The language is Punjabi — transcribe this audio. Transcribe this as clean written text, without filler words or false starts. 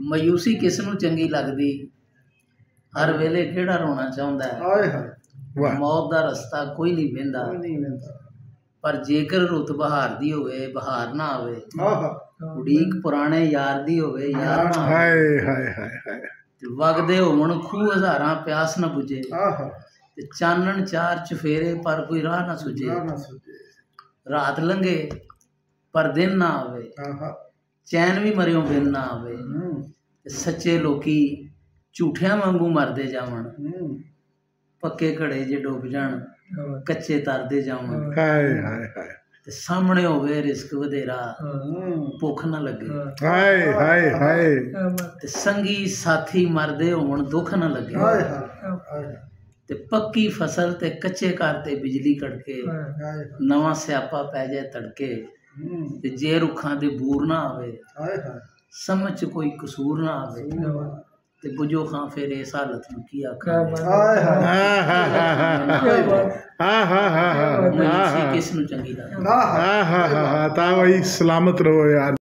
ਮਾਯੂਸੀ ਕਿਸ ਨੂੰ ਚੰਗੀ ਲੱਗਦੀ, ਹਰ ਵੇਲੇ ਕਿਹੜਾ ਰੋਣਾ ਚਾਹੁੰਦਾ ਹੈ। ਮੌਤ ਦਾ ਰਸਤਾ ਕੋਈ ਨਹੀਂ ਵਹਿੰਦਾ, ਪਰ ਜੇਕਰ ਰੁੱਤ ਬਹਾਰ ਦੀ ਹੋਵੇ ਬਹਾਰ ਨਾ ਆਵੇ, ਉਡੀਕ ਪੁਰਾਣੇ ਯਾਰ ਦੀ ਹੋਵੇ ਯਾਰ ਨਾ ਆਵੇ। ਵਗਦੇ ਹੋਵਣ ਖੂਹ ਹਜ਼ਾਰਾਂ ਪਿਆਸ ਨਾ ਬੁਝੇ, ਤੇ ਚਾਨਣ ਚਾਰ ਚੁਫੇਰੇ ਪਰ ਕੋਈ ਰਾਹ ਨਾ ਸੁਝੇ। ਰਾਤ ਲੰਘੇ ਪਰ ਦਿਨ ਨਾ ਆਵੇ, ਚੈਨ ਵੀ ਮਰਿਓ ਬਿਨ ਨਾ ਆਵੇ। ਤੇ ਸੱਚੇ ਲੋਕੀ ਝੂਠਿਆਂ ਵਾਂਗੂ ਮਰਦੇ ਜਾਵਣ, ਪੱਕੇ ਘੜੇ ਜੇ ਡੁੱਬ ਜਾਣ ਕੱਚੇ ਤਰਦੇ ਜਾਵਣ। ਤੇ ਸਾਹਮਣੇ ਹੋਵੇ ਰਿਸਕ ਵਧੇਰਾ, ਭੁੱਖ ਨਾ ਲੱਗੇ। ਤੇ ਸੰਗੀ ਸਾਥੀ ਮਰਦੇ ਹੋਣ ਦੁੱਖ ਨਾ ਲੱਗੇ। ਤੇ ਪੱਕੀ ਫਸਲ ਤੇ ਕੱਚੇ ਘਰ ਤੇ ਬਿਜਲੀ ਕੜਕੇ, ਨਵਾਂ ਸਿਆਪਾ ਪੈ ਜਾਏ ਤੜਕੇ। ਤੇ ਜੇ ਰੁੱਖਾਂ ਦੇ ਬੂਰ ਨਾ ਆਵੇ, ਸਮਝ 'ਚ ਕੋਈ ਕਸੂਰ ਨਾ ਆਵੇ। ਤੇ ਬੁਝੋ ਖਾਂ ਫਿਰ ਇਸ ਹਾਲਤ ਨੂੰ ਕੀ ਆਖਾਂ, ਕਿਸ ਨੂੰ ਚੰਗੀ ਲੱਗਦੀ। ਤਾਂ ਬਈ ਸਲਾਮਤ ਰਹੋ ਯਾਰ।